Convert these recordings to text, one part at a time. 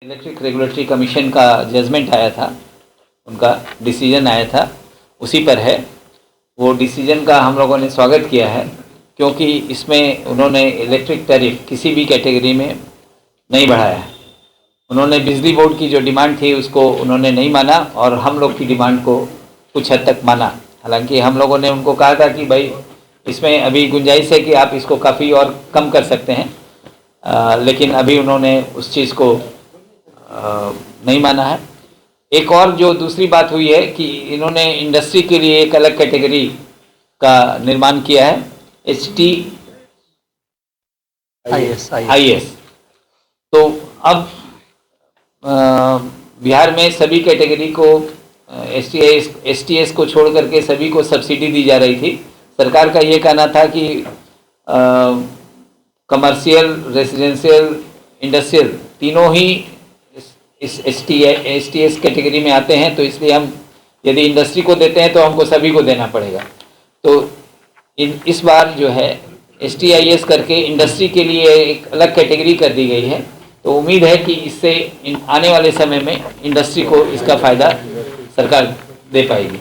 Electric regulatory commission का judgement आया था, उनका डिसीजन आया था, उसी पर है। वो डिसीजन का हम लोगों ने स्वागत किया है, क्योंकि इसमें उन्होंने इलेक्ट्रिक टैरिफ किसी भी कैटेगरी में नहीं बढ़ाया है। उन्होंने बिजली बोर्ड की जो डिमांड थी उसको उन्होंने नहीं माना और हम लोग की डिमांड को कुछ हद तक माना। हालांकि हम लोगों ने उनको कहा था कि भाई इसमें अभी गुंजाइश है कि आप इसको काफ़ी और कम कर सकते हैं, लेकिन अभी उन्होंने उस चीज़ को नहीं माना है। एक और जो दूसरी बात हुई है कि इन्होंने इंडस्ट्री के लिए एक अलग कैटेगरी का निर्माण किया है, HTIS। तो अब बिहार में सभी कैटेगरी को STS को छोड़ करके सभी को सब्सिडी दी जा रही थी। सरकार का ये कहना था कि कमर्शियल, रेजिडेंशियल, इंडस्ट्रियल तीनों ही इस STS कैटेगरी में आते हैं, तो इसलिए हम यदि इंडस्ट्री को देते हैं तो हमको सभी को देना पड़ेगा। तो इस बार जो है STIS करके इंडस्ट्री के लिए एक अलग कैटेगरी कर दी गई है। तो उम्मीद है कि इससे आने वाले समय में इंडस्ट्री को इसका फ़ायदा सरकार दे पाएगी।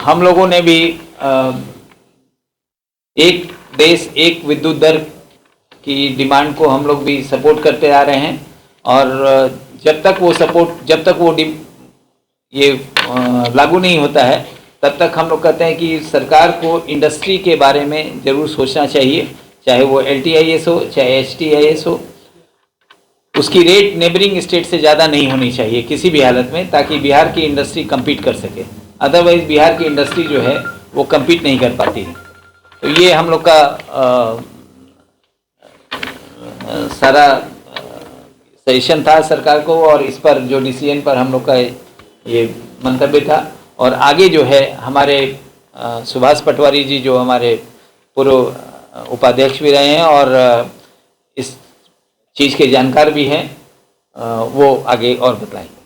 हम लोगों ने भी एक देश एक विद्युत दर की डिमांड को हम लोग भी सपोर्ट करते आ रहे हैं, और जब तक वो ये लागू नहीं होता है तब तक हम लोग कहते हैं कि सरकार को इंडस्ट्री के बारे में ज़रूर सोचना चाहिए, चाहे वो LTIS हो चाहे HTIS हो। उसकी रेट नेबरिंग स्टेट से ज़्यादा नहीं होनी चाहिए किसी भी हालत में, ताकि बिहार की इंडस्ट्री कम्पीट कर सके। अदरवाइज़ बिहार की इंडस्ट्री जो है वो कम्पीट नहीं कर पाती है। तो ये हम लोग का सारा सजेशन था सरकार को, और इस पर जो डिसीजन पर हम लोग का ये मंतव्य था। और आगे जो है हमारे सुभाष पटवारी जी जो हमारे पूर्व उपाध्यक्ष भी रहे हैं और इस चीज़ के जानकार भी हैं, वो आगे और बताएंगे।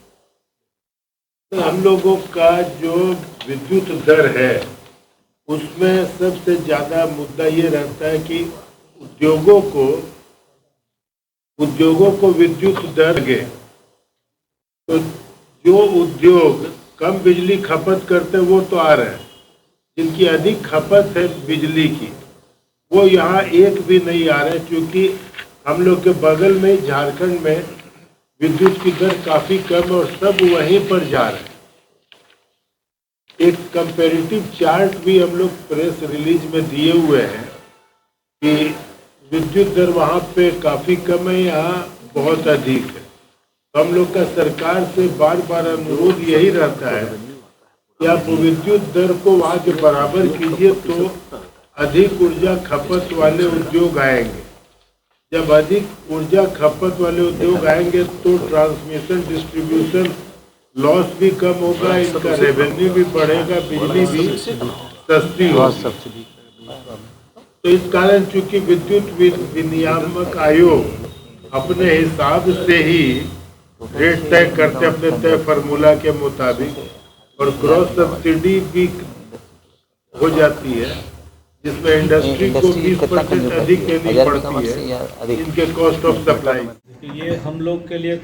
हम लोगों का जो विद्युत दर है उसमें सबसे ज़्यादा मुद्दा ये रहता है कि उद्योगों को विद्युत दर लगे, तो जो उद्योग कम बिजली खपत करते वो तो आ रहे हैं, जिनकी अधिक खपत है बिजली की वो यहाँ एक भी नहीं आ रहे, क्योंकि हम लोग के बगल में झारखंड में विद्युत की दर काफ़ी कम है और सब वहीं पर जा रहे हैं। एक कंपैरेटिव चार्ट भी हम लोग प्रेस रिलीज में दिए हुए हैं कि विद्युत दर वहाँ पे काफ़ी कम है, यहाँ बहुत अधिक है। तो हम लोग का सरकार से बार बार अनुरोध यही रहता है कि आप विद्युत दर को वहाँ के बराबर कीजिए, तो अधिक ऊर्जा खपत वाले उद्योग आएंगे। जब अधिक ऊर्जा खपत वाले उद्योग आएंगे तो ट्रांसमिशन डिस्ट्रीब्यूशन लॉस भी कम होगा, इनका रेवेन्यू भी बढ़ेगा, बिजली भी सस्ती होगी। तो इस कारण चूंकि विद्युत विनियामक आयोग अपने हिसाब से ही रेट तय करते अपने तय फार्मूला के मुताबिक, और क्रॉस सब्सिडी भी हो जाती है जिसमें इंडस्ट्री को 20% अधिक देनी पड़ती है इनके कॉस्ट ऑफ सप्लाई। ये हम लोग के लिए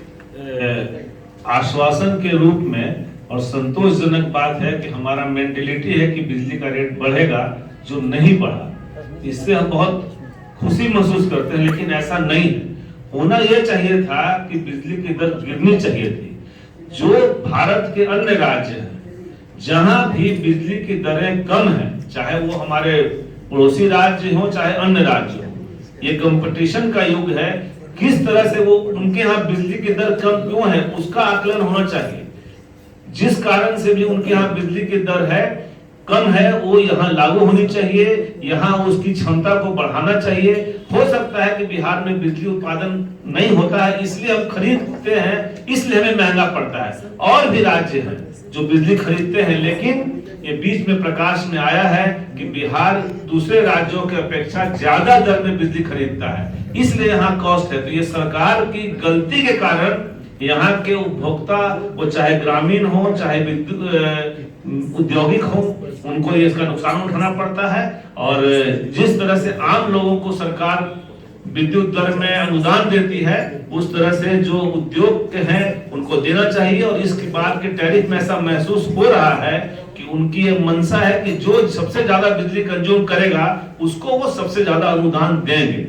आश्वासन के रूप में और संतोषजनक बात है कि हमारा मेंटेलिटी है कि बिजली का रेट बढ़ेगा, जो नहीं बढ़ा। इससे हम बहुत खुशी महसूस करते हैं, लेकिन ऐसा नहीं है। होना यह चाहिए था कि बिजली की दर गिरनी चाहिए थी। जो भारत के अन्य राज्य हैं जहां भी बिजली की दरें कम हैं, चाहे वो हमारे पड़ोसी राज्य हो चाहे अन्य राज्य हो, ये कंपटीशन का युग है। किस तरह से वो उनके यहाँ बिजली की दर कम क्यों है उसका आकलन होना चाहिए। जिस कारण से भी उनके यहाँ बिजली की दर है कम है, वो यहाँ लागू होनी चाहिए, यहाँ उसकी क्षमता को बढ़ाना चाहिए। हो सकता है कि बिहार में बिजली उत्पादन नहीं होता है, इसलिए हम खरीदते हैं, इसलिए हमें महंगा पड़ता है। और भी राज्य हैं जो बिजली खरीदते हैं, लेकिन ये बीच में प्रकाश में आया है कि बिहार दूसरे राज्यों के अपेक्षा ज्यादा दर में बिजली खरीदता है, इसलिए यहाँ कॉस्ट है। तो ये सरकार की गलती के कारण यहाँ के उपभोक्ता, वो चाहे ग्रामीण हो चाहे औद्योगिक हो, उनको ये इसका नुकसान उठाना पड़ता है। और जिस तरह से आम लोगों को सरकार विद्युत दर में अनुदान देती है, उस तरह से जो उद्योग के हैं उनको देना चाहिए। और इसके बाद के टैरिफ में ऐसा महसूस हो रहा है कि उनकी ये मंशा है कि जो सबसे ज्यादा बिजली कंज्यूम करेगा उसको वो सबसे ज्यादा अनुदान देंगे।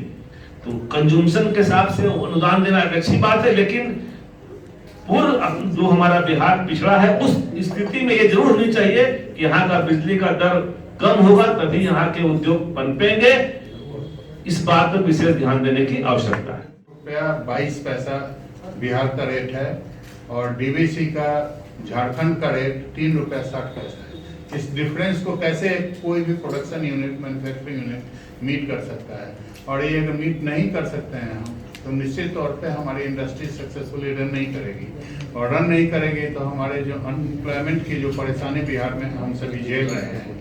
तो कंज्यूमशन के हिसाब से अनुदान देना एक अच्छी बात है, लेकिन पूर्व जो हमारा बिहार पिछड़ा है उस स्थिति में ये जरूर होनी चाहिए कि यहाँ का बिजली का दर कम होगा, तभी यहाँ के उद्योग पनपेंगे। इस बात पर विशेष ध्यान देने की आवश्यकता है। ₹22 बिहार का रेट है और डीवीसी का झारखंड का रेट ₹3.60 है। इस डिफरेंस को कैसे कोई भी production unit, manufacturing unit meet कर सकता है? और ये अगर मीट नहीं कर सकते हैं हम, तो निश्चित तौर पे हमारी इंडस्ट्री सक्सेसफुली रन नहीं करेगी। और रन नहीं करेगी तो हमारे जो अनएम्प्लॉयमेंट की जो परेशानी बिहार में हम सभी झेल रहे हैं,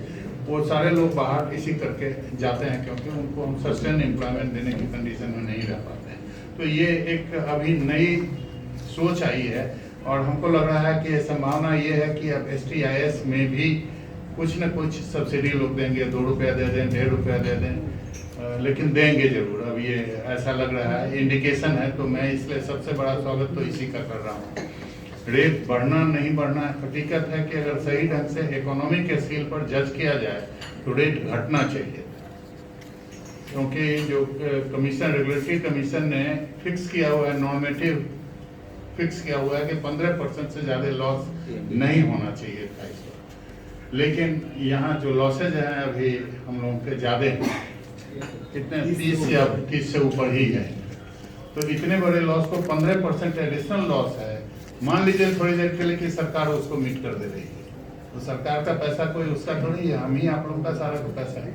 वो सारे लोग बाहर इसी करके जाते हैं, क्योंकि उनको हम सस्टेन एम्प्लॉयमेंट देने की कंडीशन में नहीं रह पाते हैं। तो ये एक अभी नई सोच आई है और हमको लग रहा है कि संभावना ये है कि अब STIS में भी कुछ न कुछ सब्सिडी लोग देंगे, ₹2 दे दें, ₹1.5 दे दें, लेकिन देंगे जरूर। अब ये ऐसा लग रहा है, इंडिकेशन है, तो मैं इसलिए सबसे बड़ा स्वागत तो इसी का कर रहा हूँ। रेट बढ़ना नहीं बढ़ना हकीकत है कि अगर सही ढंग से इकोनॉमी के स्केल पर जज किया जाए तो रेट घटना चाहिए, क्योंकि जो कमीशन, रेगुलेटरी कमीशन ने फिक्स किया हुआ है, नॉर्मेटिव फिक्स किया हुआ है कि 15% से ज़्यादा लॉस नहीं होना चाहिए था इस वक्त। लेकिन यहाँ जो लॉसेज हैं अभी हम लोगों के ज़्यादा हैं, कितने 30 या 30 से ऊपर ही है। तो इतने बड़े लॉस को 15% एडिशनल लॉस है। मान लीजिए थोड़ी देर के लिए कि सरकार उसको मीट कर दे रही है, तो सरकार का पैसा कोई उसका थोड़ी है, हम ही आप लोगों का सारा का पैसा है।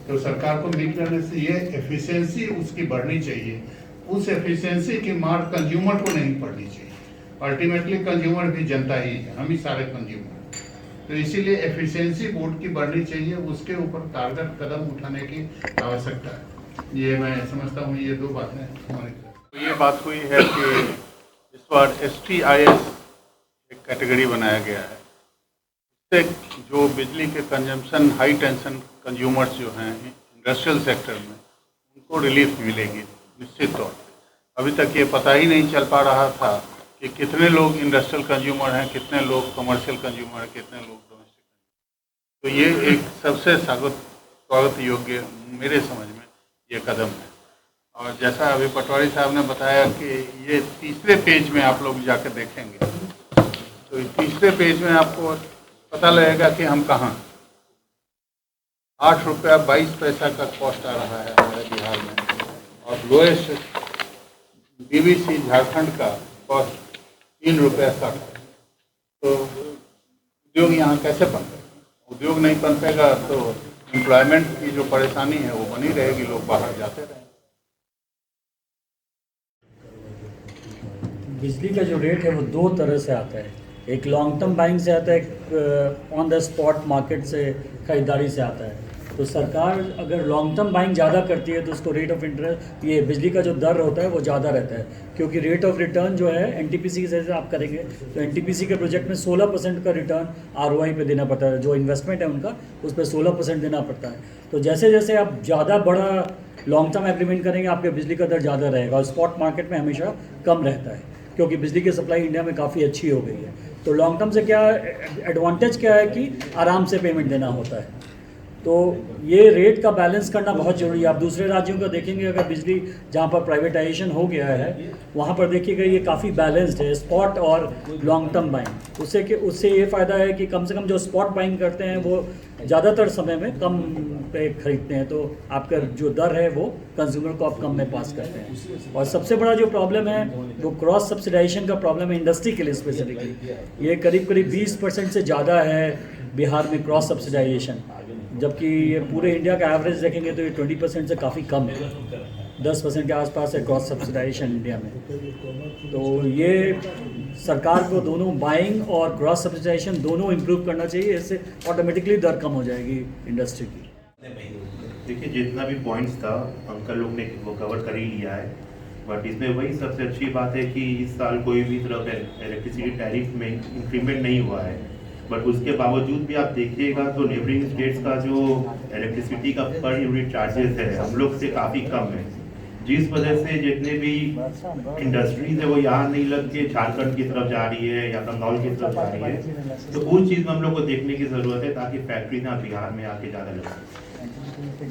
तो सरकार को मीट करने से ये एफिशिएंसी उसकी बढ़नी चाहिए। उस एफिशिएंसी की मार कंज्यूमर को नहीं पड़नी चाहिए। अल्टीमेटली कंज्यूमर भी जनता ही है, हम ही सारे कंज्यूमर। तो इसीलिए एफिशिएंसी बोर्ड की बढ़नी चाहिए, उसके ऊपर कारगर कदम उठाने की आवश्यकता है। ये मैं समझता हूँ ये 2 बातें हमारी। तो ये बात हुई है कि इस बार STIS एक कैटेगरी बनाया गया है, इससे जो बिजली के कंजम्पशन हाई टेंशन कंज्यूमर्स जो हैं इंडस्ट्रियल सेक्टर में, उनको रिलीफ मिलेगी निश्चित तौर पे। अभी तक ये पता ही नहीं चल पा रहा था कि कितने लोग इंडस्ट्रियल कंज्यूमर हैं, कितने लोग कमर्शियल कंज्यूमर हैं, कितने लोग डोमेस्टिक। तो ये एक सबसे स्वागत योग्य मेरे समझ में ये कदम है। और जैसा अभी पटवारी साहब ने बताया कि ये तीसरे पेज में आप लोग जाकर देखेंगे, तो तीसरे पेज में आपको पता लगेगा कि हम कहाँ। ₹8.22 का कॉस्ट आ रहा है हमारे बिहार में, और लोएस्ट डीवीसी झारखंड का कॉस्ट ₹3.60। तो उद्योग यहाँ कैसे पनपेगा? उद्योग नहीं पनपेगा तो एम्प्लॉयमेंट की जो परेशानी है वो बनी रहेगी, लोग बाहर जाते रहेंगे। बिजली का जो रेट है वो 2 तरह से आता है। एक लॉन्ग टर्म बाइंग से आता है, एक ऑन द स्पॉट मार्केट से खरीदारी से आता है। तो सरकार अगर लॉन्ग टर्म बाइंग ज़्यादा करती है तो उसको रेट ऑफ इंटरेस्ट, ये बिजली का जो दर होता है वो ज़्यादा रहता है, क्योंकि रेट ऑफ रिटर्न जो है NTPC के जैसे आप करेंगे तो NTPC के प्रोजेक्ट में 16% का रिटर्न ROI पे देना पड़ता है। जो इन्वेस्टमेंट है उनका उस पर 16% देना पड़ता है। तो जैसे जैसे आप ज़्यादा बड़ा लॉन्ग टर्म एग्रीमेंट करेंगे आपके बिजली का दर ज़्यादा रहेगा, और स्पॉट मार्केट में हमेशा कम रहता है, क्योंकि बिजली की सप्लाई इंडिया में काफ़ी अच्छी हो गई है। तो लॉन्ग टर्म से क्या एडवांटेज क्या है कि आराम से पेमेंट देना होता है। तो ये रेट का बैलेंस करना बहुत ज़रूरी है। आप दूसरे राज्यों का देखेंगे, अगर बिजली जहाँ पर प्राइवेटाइजेशन हो गया है वहाँ पर देखिएगा ये काफ़ी बैलेंस्ड है, स्पॉट और लॉन्ग टर्म बाइंग। उससे ये फ़ायदा है कि कम से कम जो स्पॉट बाइंग करते हैं वो ज़्यादातर समय में कम पे खरीदते हैं, तो आपका जो दर है वो कंज्यूमर को आप कम में पास करते हैं। और सबसे बड़ा जो प्रॉब्लम है वो क्रॉस सब्सिडाइजेशन का प्रॉब्लम है इंडस्ट्री के लिए स्पेसिफिकली। ये करीब 20% से ज़्यादा है बिहार में क्रॉस सब्सिडाइजेशन, जबकि ये पूरे इंडिया का एवरेज देखेंगे तो ये 20% से काफ़ी कम है, 10% के आसपास है क्रॉस सब्सिडाइजेशन इंडिया में। तो ये सरकार को दोनों बाइंग और क्रॉस सब्सिडाइजेशन दोनों इम्प्रूव करना चाहिए, इससे ऑटोमेटिकली दर कम हो जाएगी इंडस्ट्री की। देखिए, जितना भी पॉइंट्स था अंकल लोग ने वो कवर कर ही लिया है, बट इसमें वही सबसे अच्छी बात है कि इस साल कोई भी तरह का इलेक्ट्रिसिटी टैरिफ में इंक्रीमेंट नहीं हुआ है। बट उसके बावजूद भी आप देखिएगा तो नेबरिंग स्टेट्स का जो इलेक्ट्रिसिटी का पर यूनिट चार्जेस है हम लोग से काफ़ी कम है, जिस वजह से जितने भी इंडस्ट्रीज है वो यहाँ नहीं लग के झारखंड की तरफ जा रही है या बंगाल की तरफ जा रही है, तो उस चीज़ में हम लोग को देखने की ज़रूरत है ताकि फैक्ट्री ना बिहार में आके ज़्यादा लग सके।